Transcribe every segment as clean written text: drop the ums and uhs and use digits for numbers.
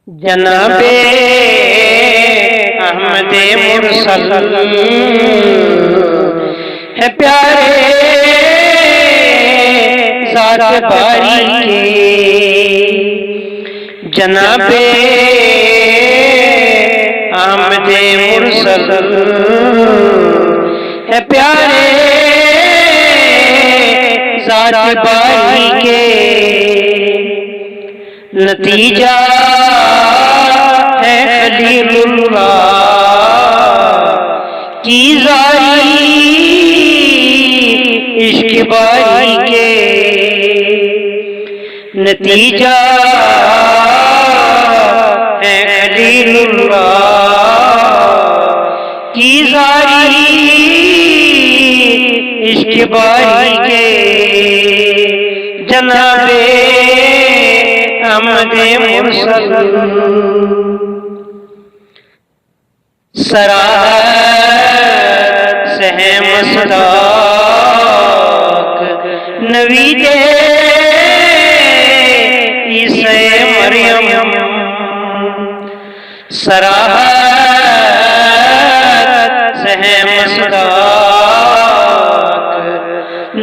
जनाबे अहमदे मुरसल है प्यारे ज़ात बारी के। जनाबे अहमदे मुरसल है प्यारे ज़ात बारी के। नतीजा है खलीलुल्लाह की ज़ारी इश्क बारी के। नतीजा है खलीलुल्लाह की ज़ारी इश्क बारी के। जनाबे अहमदे मुरसल सराहत से है मस्ताक नवीदे ईसा मरियम। सराहत से है मस्ताक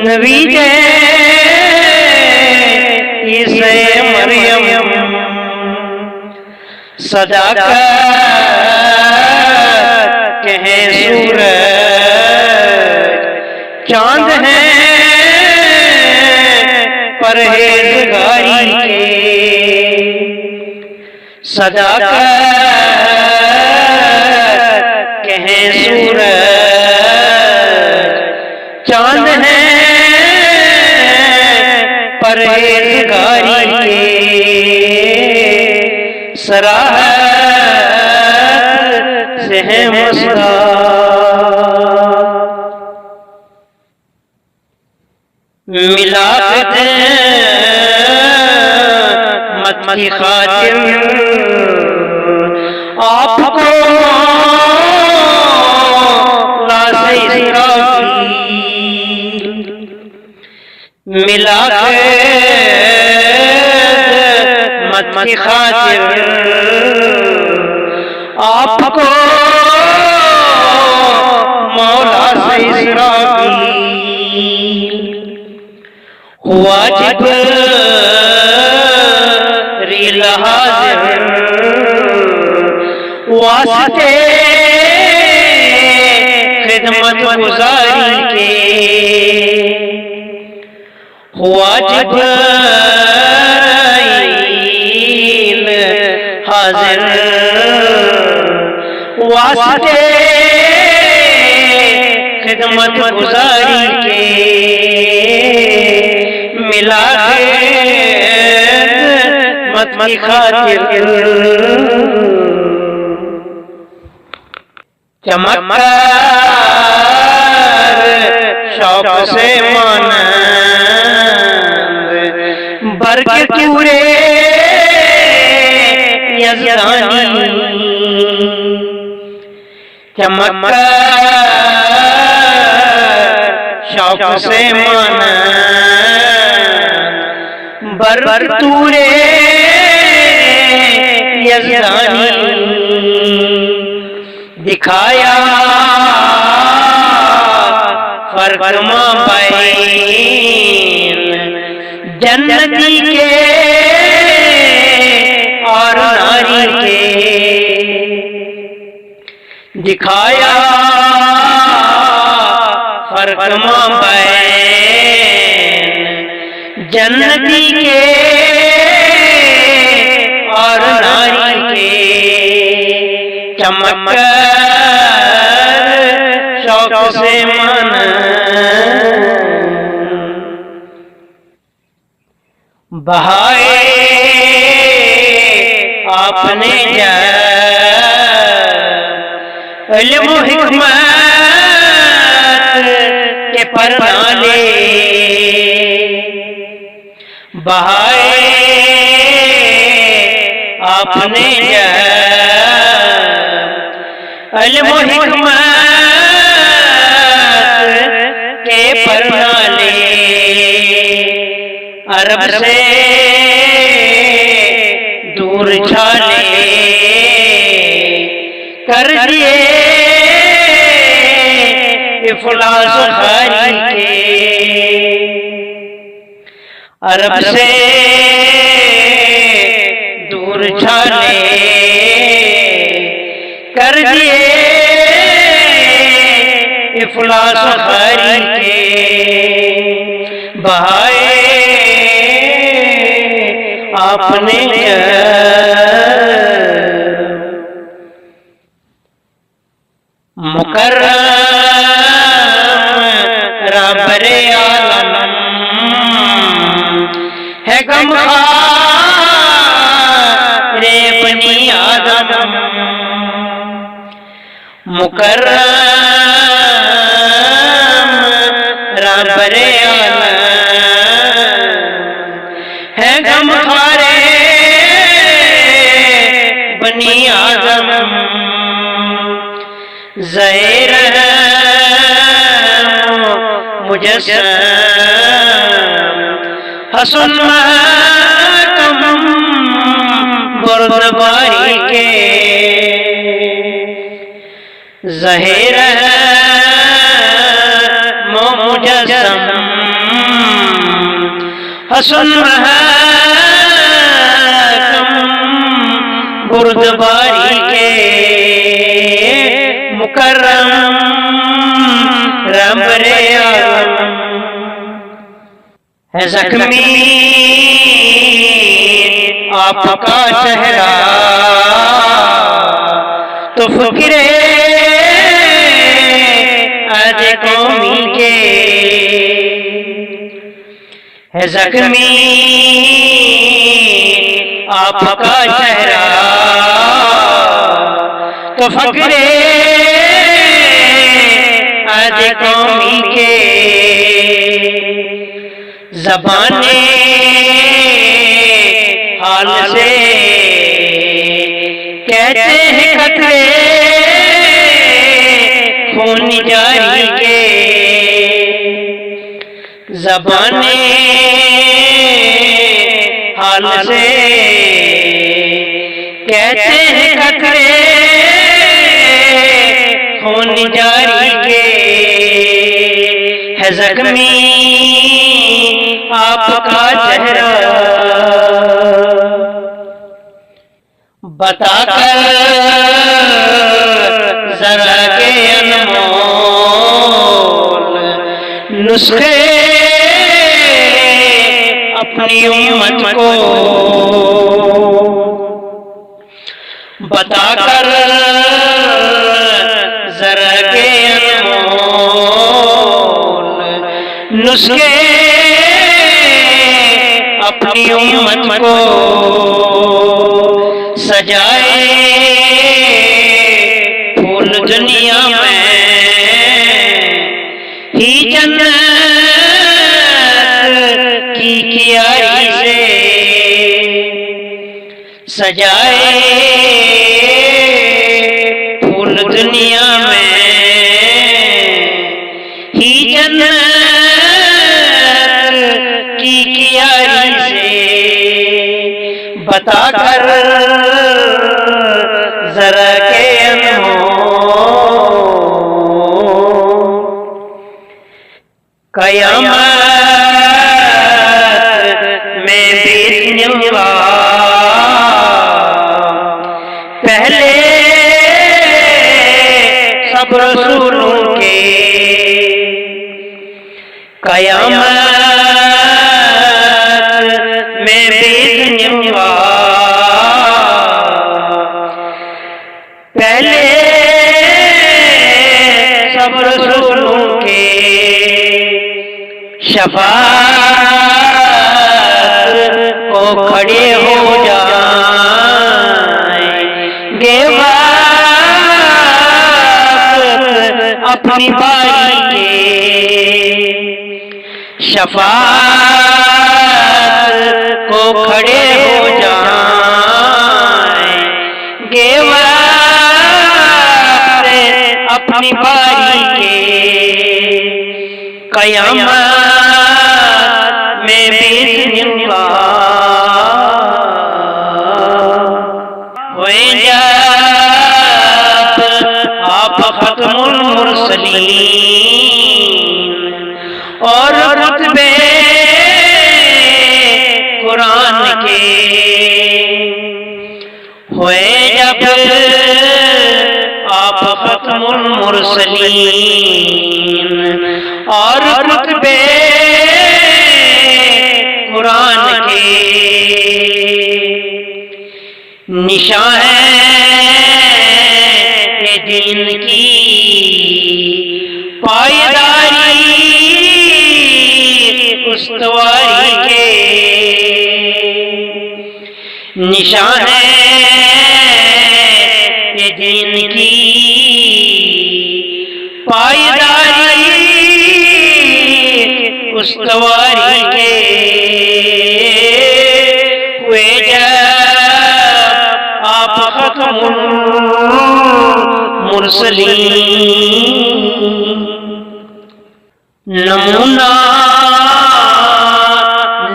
नवीदे ईसा मरियम। सदाकत के हैं सूरज चांद हैं परहेज़गारी के। सदाकत के हैं सूरज चांद हैं परहेज़गारी के। सराहत से है मुस्ताक मिलाद मत की खातिर आपको लाज़े इसराफील। मिलाद मत की खातिर आपको मौला से इसराफील। वाजिब रील हाज़िर वास्ते खिदमत गुज़ारी के। वाजिब हाज़िर वास्ते खिदमत गुज़ारी के। मिला मत की खातिर चमत्कार शौक से मानंद बरकत पूरे यज़दानी। चमत्कार शौक से मानंद बरकत पूरे यज़दानी। दिखाया फर्क माबैन जन्नती के और नारी के। दिखाया फर्क माबैन जन्नती के और नारी के। चमत्कार शौक से मानंद बहाए आपने इल्म हिकमत के परनाले। बहाए आपने इल्म हिकमत के परनाले। अरब से दूर उछाले कर दिए इफलास खारी के। अरब से दूर छाले कर दिए इफलास खारी के। बहाए आपने मुकर्रम रब्बे आलम है गमखारे बनी आदम। मुकर्रम रब्बे आलम है गमखारे बनी आदम। ज़हीर मुजस्सम हसन महकम बुर्दबारी के। ज़हीर मुजस्सम हसन महकम बुर्दबारी के। मुकर्रम रब्बे आलम है ज़ख्मी आपका चेहरा तो फ़िक्रे आज कौमी के। है ज़ख्मी आपका चेहरा तो फ़िक्रे आज कौमी के। ज़बाने हाल से कहते हैं खतरे खून जारी के। ज़बाने हाल से कहते हैं खतरे खून जारी के। है ज़ख्मी आपका चेहरा बताकर ज़रा के अनमोल नुस्खे अपनी उम्मत को। बताकर ज़रा के अनमोल नुस्खे अपनी उम्मत को। सजाए फूल दुनिया में ही जन्नत की कियारी से। सजाए फूल दुनिया में ही जन्नत की कियारी से। बताकर ज़रा के अनमोल क़यामत में बिस्मिल्लाह पहले सब रसूलों के। क़यामत में बिस्मिल्लाह पहले सब रसूलों के। शफ़ाअत को खड़े हो जाएंगे वक्त अपनी बारी के। शफ़ाअत को खड़े हो जाएंगे वक्त अपनी बारी के। क़यामत में बिस्मिल्लाह हुए जब आप खत्मुल मुरसलीन और रुतबे कुरान के हुए जब आप खत्मुल मुरसलीन और रुतबे कुरान के निशान है दीन की पायदारी उस्तवारी के निशान है दीन की पायदारी उस्तवारी के हुए जब आप खत्मुल मुरसलीन। नमूना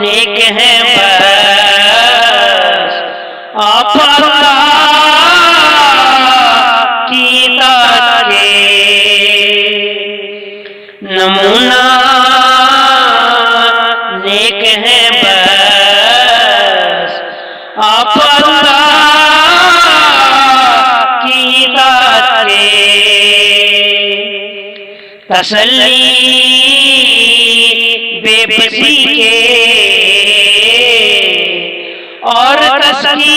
नेक है बस आप अल्लाह की इताअत के। नमूना नेक है बस आप अल्लाह की इताअत के। तसल्ली बेबसी के और तस्कीन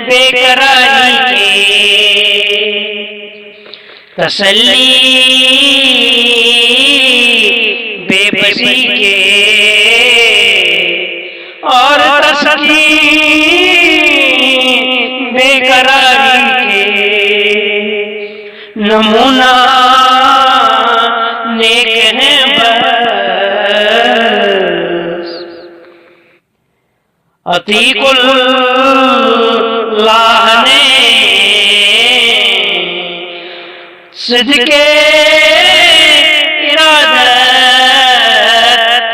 बेकरारी के। तसल्ली बेबसी के और तस्कीन बेकरारी के। नमूना नेक है बस अतीकुल्लाह ने सिद्के इरादत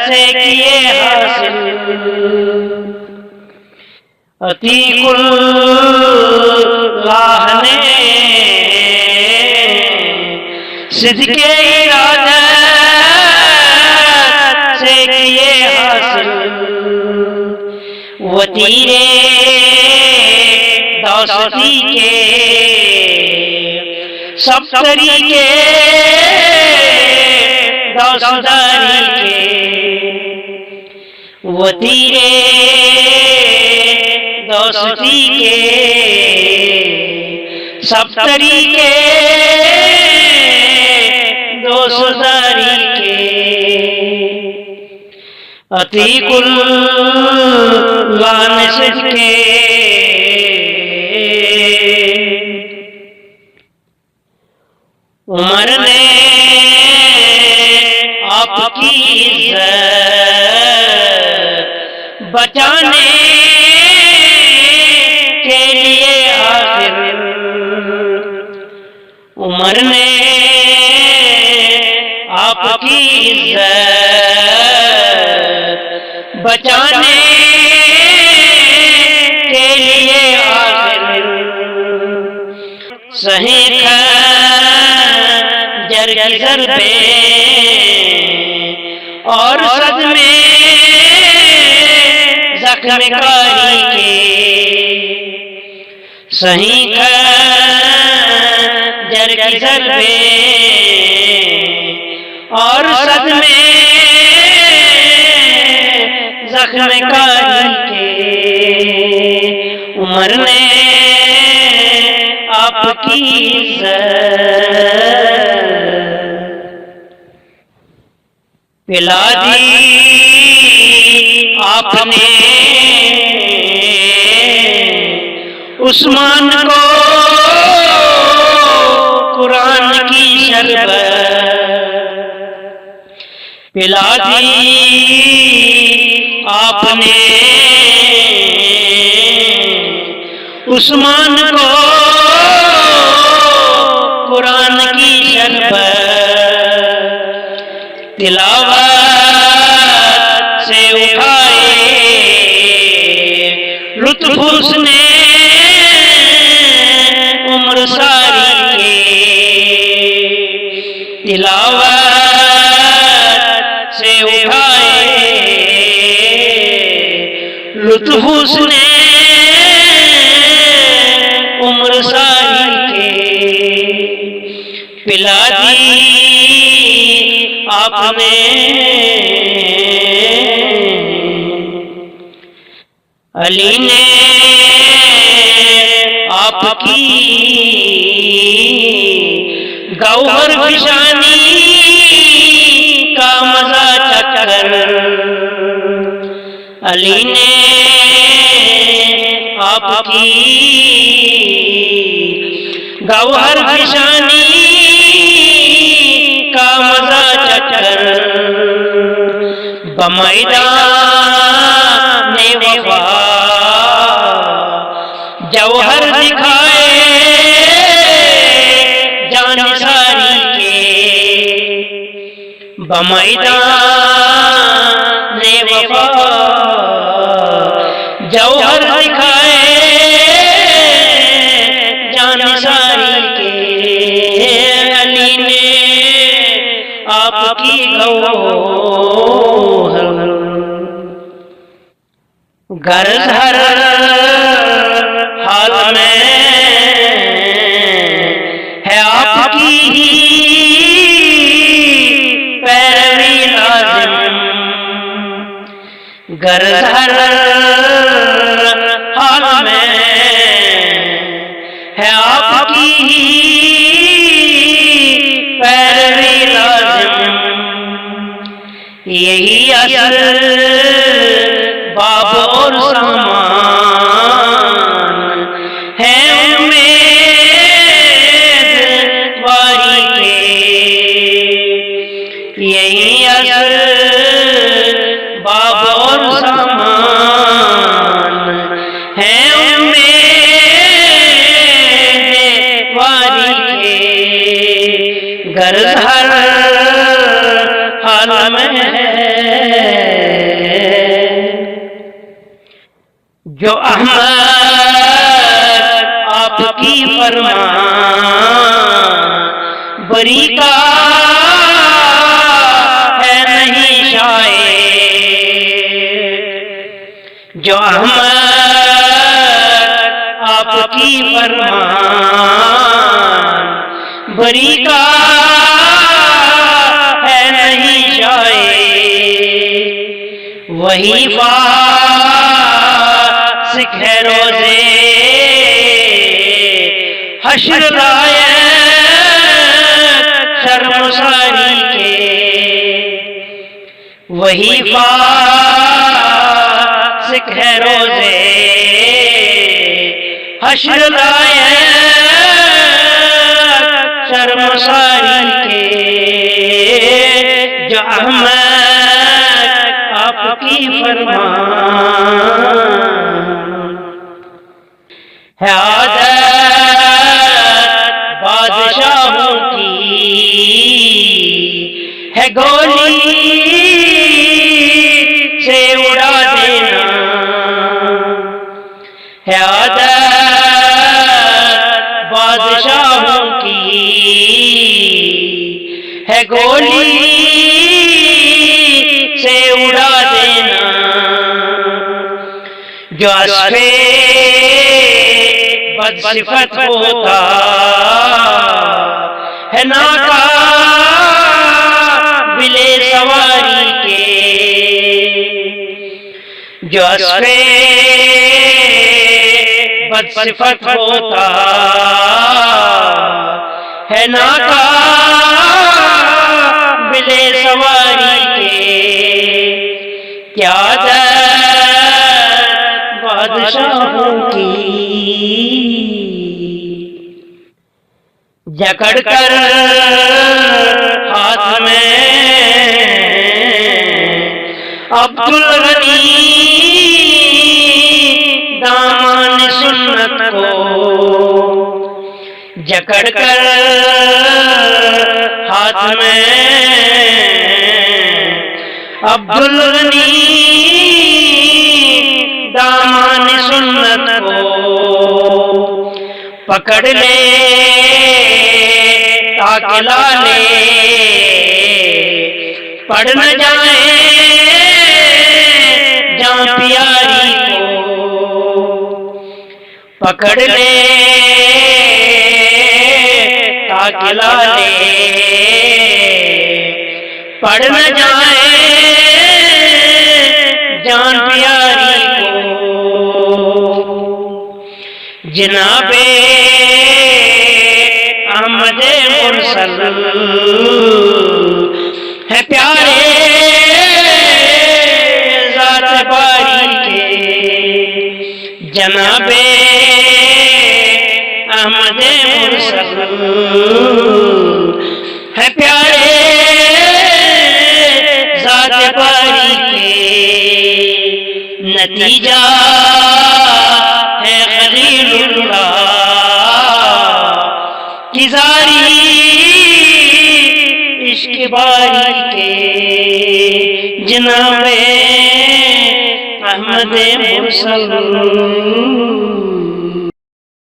से किए हासिल। अतीकुल्लाह ने सिद्के इरादत से किए हासिल। वतीरे दौसती के सब तरीके दौसदारी के। वतीरे दौसती के सब तरीके दोसदारी के। अतीकुल्लाह ने सिद्के उमर ने आपकी इज्जत बचाने के लिए आखिर उमर ने आपकी इज्जत बचाने के लिए आखिर सही खंजर की ज़रबे और सदमे ज़ख्मकारी के। सही खंजर की ज़रबे और सदमे ज़ख्मकारी के। उमर ने आपकी इज्जत पिला दी आपने उस्मान को कुरान की शरबत। पिला दी आपने उस्मान को कुरान की शरबत। तिलावत से उठाए लुत्फ उसने उम्र सारी के तिलावत से उठाए, लुत्फ उसने उम्र सारी के पिला दी आपने। अली ने आपकी गौहर फिशानी का मजा चखकर, अली ने आपकी गौहर फिशानी का मजा चखकर बमैदाने वफा जौहर दिखाए जान सारी के, बमैदाने वफा जौहर दिखाए जान सारी के। अली ने आपकी गौहर गर्ज हर हाल में है आपकी ही पैरवी लाजिम, गर्ज हर हाल में है आपकी ही पैरवी लाजिम। यही असर बाब और सामान है उम्मीदवारी के, यही असर बाब और सामान है उम्मीदवारी के। गर्ज हर हाल में जो अहमद आपकी फरमान बरी का है नहीं शायर, जो अहमद आपकी फरमान बरी का है नहीं शायर, वही फासिक है रोज़े हश्र रायत शर्मसारी के, वही फासिक है रोज़े हश्र रायत शर्मसारी के। जो अहमद आपकी फरमान है आदत बादशाहों की है गोली से उड़ा देना, है आदत बादशाहों की है गोली से उड़ा देना। जो अस्फे बदसिफत होता है नाकाबिले सवारी के, जो अस्फे बदसिफत होता है नाकाबिले सवारी के। क्या बादशाहों की जकड़ कर हाथ में अब्दुल गनी दामन सुन्नत को, जकड़ कर हाथ में अब्दुल गनी दामन सुन्नत को पकड़ ले ताकि लाले पड़ न जाए जान प्यारी को। पकड़ ले ताकि लाले पड़ न जाए जान प्यारी को। जनाबे अहमद मुरसल है प्यारे ज़ात बारी के। जनाबे अहमद मुरसल है प्यारे ज़ात बारी के। नतीजा है खलीलुल्लाह की ज़ारी इश्क बारी के। जनाबे अहमद मुरसल